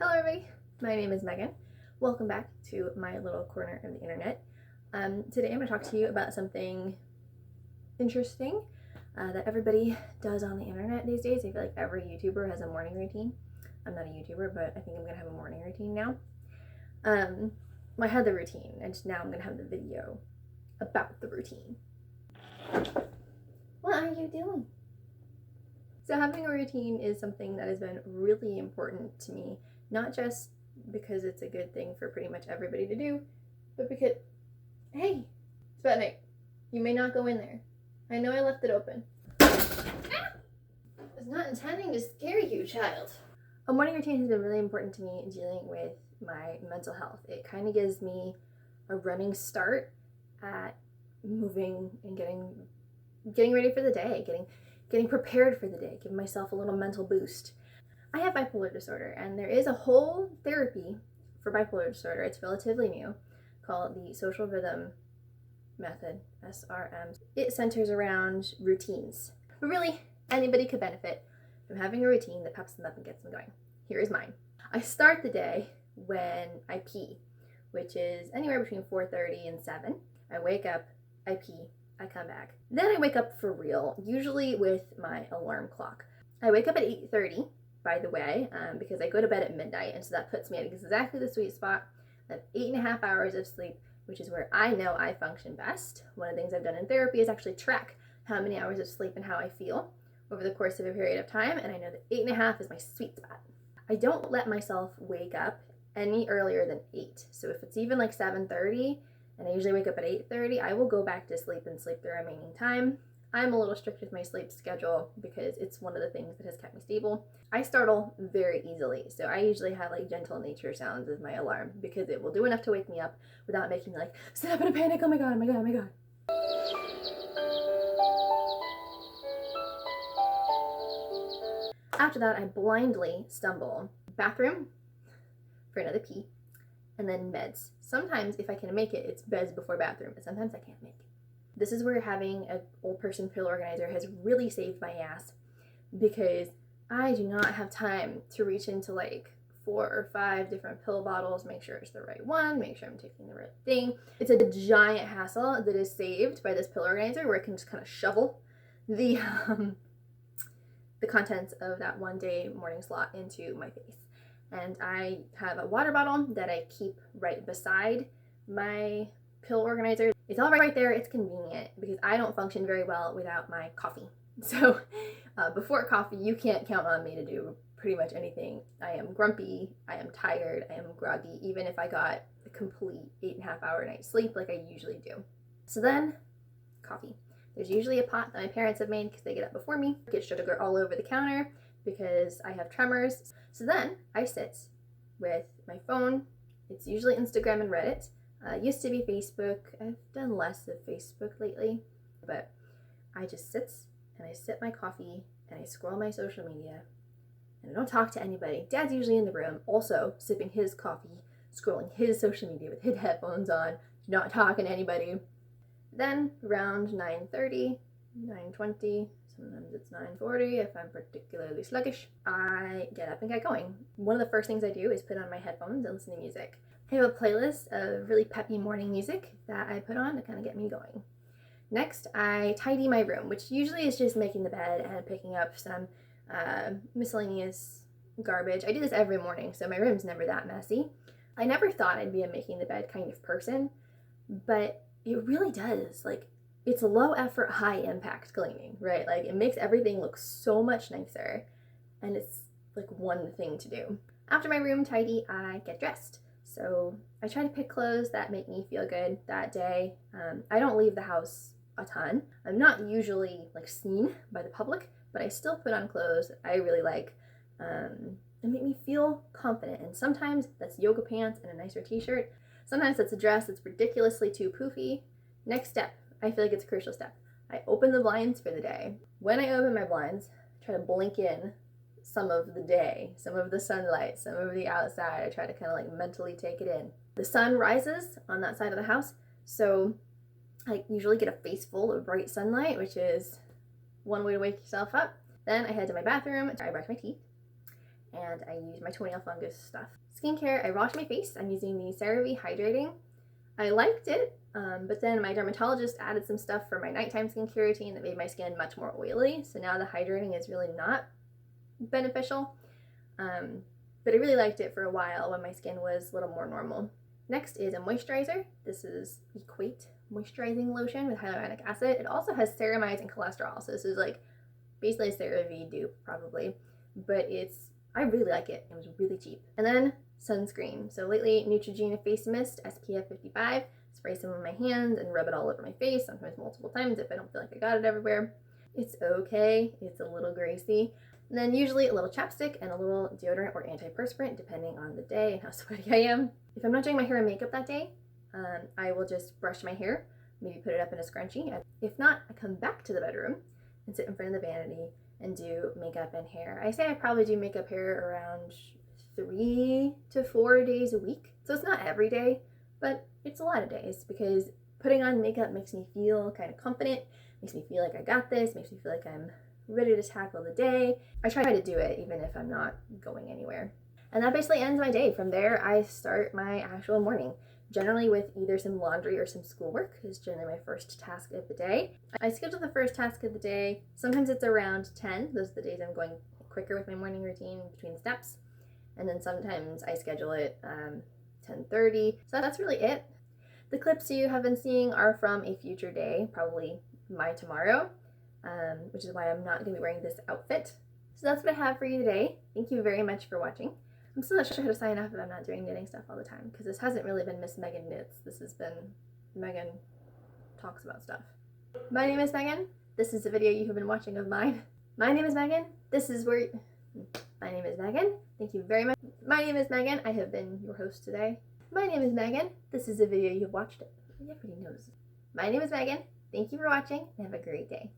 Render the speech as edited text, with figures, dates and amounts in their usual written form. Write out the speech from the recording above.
Hello everybody, my name is Megan. Welcome back to my little corner of the internet. Today I'm going to talk to you about something interesting that everybody does on the internet these days. I feel like every YouTuber has a morning routine. I'm not a YouTuber, but I think I'm going to have a morning routine now. I had the routine, and now I'm going to have the video about the routine. What are you doing? So having a routine is something that has been really important to me, not just because it's a good thing for pretty much everybody to do, but because, hey, it's about night. You may not go in there. I know I left it open. I was not intending to scare you, child. A morning routine has been really important to me in dealing with my mental health. It kind of gives me a running start at moving and getting ready for the day, getting prepared for the day, giving myself a little mental boost. I have bipolar disorder, and there is a whole therapy for bipolar disorder. It's relatively new, called the social rhythm method, SRM. It centers around routines, but really anybody could benefit from having a routine that peps them up and gets them going. Here is mine. I start the day when I pee, which is anywhere between 4:30 and 7. I wake up, I pee, I come back. Then I wake up for real, usually with my alarm clock. I wake up at 8:30, by the way, because I go to bed at midnight, and so that puts me at exactly the sweet spot of 8.5 hours of sleep, which is where I know I function best. One of the things I've done in therapy is actually track how many hours of sleep and how I feel over the course of a period of time, and I know that 8.5 is my sweet spot. I don't let myself wake up any earlier than 8, so if it's even like 7:30, and I usually wake up at 8:30, I will go back to sleep and sleep the remaining time. I'm a little strict with my sleep schedule because it's one of the things that has kept me stable. I startle very easily, so I usually have like gentle nature sounds as my alarm because it will do enough to wake me up without making me like sit up in a panic. Oh my god, oh my god, oh my god. After that, I blindly stumble bathroom for another pee, and then meds. Sometimes if I can make it, it's beds before bathroom, but sometimes I can't make it. This is where having an old person pill organizer has really saved my ass, because I do not have time to reach into like 4 or 5 different pill bottles, make sure it's the right one, make sure I'm taking the right thing. It's a giant hassle that is saved by this pill organizer where I can just kind of shovel the contents of that one day morning slot into my face. And I have a water bottle that I keep right beside my pill organizer. It's all right there. It's convenient because I don't function very well without my coffee. So before coffee, you can't count on me to do pretty much anything. I am grumpy, I am tired, I am groggy, even if I got a complete 8.5 hour night's sleep like I usually do. So then, coffee. There's usually a pot that my parents have made because they get up before me. I get sugar all over the counter because I have tremors. So then I sit with my phone. It's usually Instagram and Reddit. Used to be Facebook. I've done less of Facebook lately, but I just sit and I sip my coffee and I scroll my social media and I don't talk to anybody. Dad's usually in the room, also sipping his coffee, scrolling his social media with his headphones on, not talking to anybody. Then around 9:30, 9:20, sometimes it's 9:40 if I'm particularly sluggish, I get up and get going. One of the first things I do is put on my headphones and listen to music. I have a playlist of really peppy morning music that I put on to kind of get me going. Next, I tidy my room, which usually is just making the bed and picking up some miscellaneous garbage. I do this every morning, so my room's never that messy. I never thought I'd be a making the bed kind of person, but it really does. Like, it's low effort, high impact cleaning, right? Like, it makes everything look so much nicer, and it's like one thing to do. After my room tidy, I get dressed. So I try to pick clothes that make me feel good that day. I don't leave the house a ton. I'm not usually like seen by the public, but I still put on clothes I really like and make me feel confident. And sometimes that's yoga pants and a nicer t-shirt. Sometimes that's a dress that's ridiculously too poofy. Next step, I feel like it's a crucial step. I open the blinds for the day. When I open my blinds, I try to blink in some of the day, some of the sunlight, some of the outside. I try to kind of like mentally take it in. The sun rises on that side of the house, so I usually get a face full of bright sunlight, which is one way to wake yourself up. Then I head to my bathroom, I brush my teeth, and I use my toenail fungus stuff. Skincare, I wash my face. I'm using the CeraVe Hydrating. I liked it, but then my dermatologist added some stuff for my nighttime skincare routine that made my skin much more oily, so now the hydrating is really not beneficial. But I really liked it for a while when my skin was a little more normal. Next is a moisturizer. This is Equate Moisturizing Lotion with hyaluronic acid. It also has ceramides and cholesterol, so this is like basically a CeraVe dupe probably, but I really like it. It was really cheap. And then sunscreen. So lately, Neutrogena Face Mist SPF 55. Spray some on my hands and rub it all over my face, sometimes multiple times if I don't feel like I got it everywhere. It's okay. It's a little greasy. And then usually a little chapstick and a little deodorant or antiperspirant depending on the day and how sweaty I am. If I'm not doing my hair and makeup that day, I will just brush my hair, maybe put it up in a scrunchie. If not, I come back to the bedroom and sit in front of the vanity and do makeup and hair. I say I probably do makeup hair around 3 to 4 days a week. So it's not every day, but it's a lot of days because putting on makeup makes me feel kind of confident, makes me feel like I got this, makes me feel like I'm ready to tackle the day. I try to do it even if I'm not going anywhere. And that basically ends my day. From there, I start my actual morning, generally with either some laundry or some schoolwork is generally my first task of the day. I schedule the first task of the day. Sometimes it's around 10. Those are the days I'm going quicker with my morning routine between steps. And then sometimes I schedule it 10:30. So that's really it. The clips you have been seeing are from a future day, probably my tomorrow, which is why I'm not going to be wearing this outfit. So that's what I have for you today. Thank you very much for watching. I'm still not sure how to sign off if I'm not doing knitting stuff all the time, because this hasn't really been Miss Megan Knits. This has been Megan talks about stuff. My name is Megan. This is a video you have been watching of mine. My name is Megan. This is where... My name is Megan. Thank you very much. My name is Megan. I have been your host today. My name is Megan. This is a video you've watched. Everybody knows. My name is Megan. Thank you for watching and have a great day.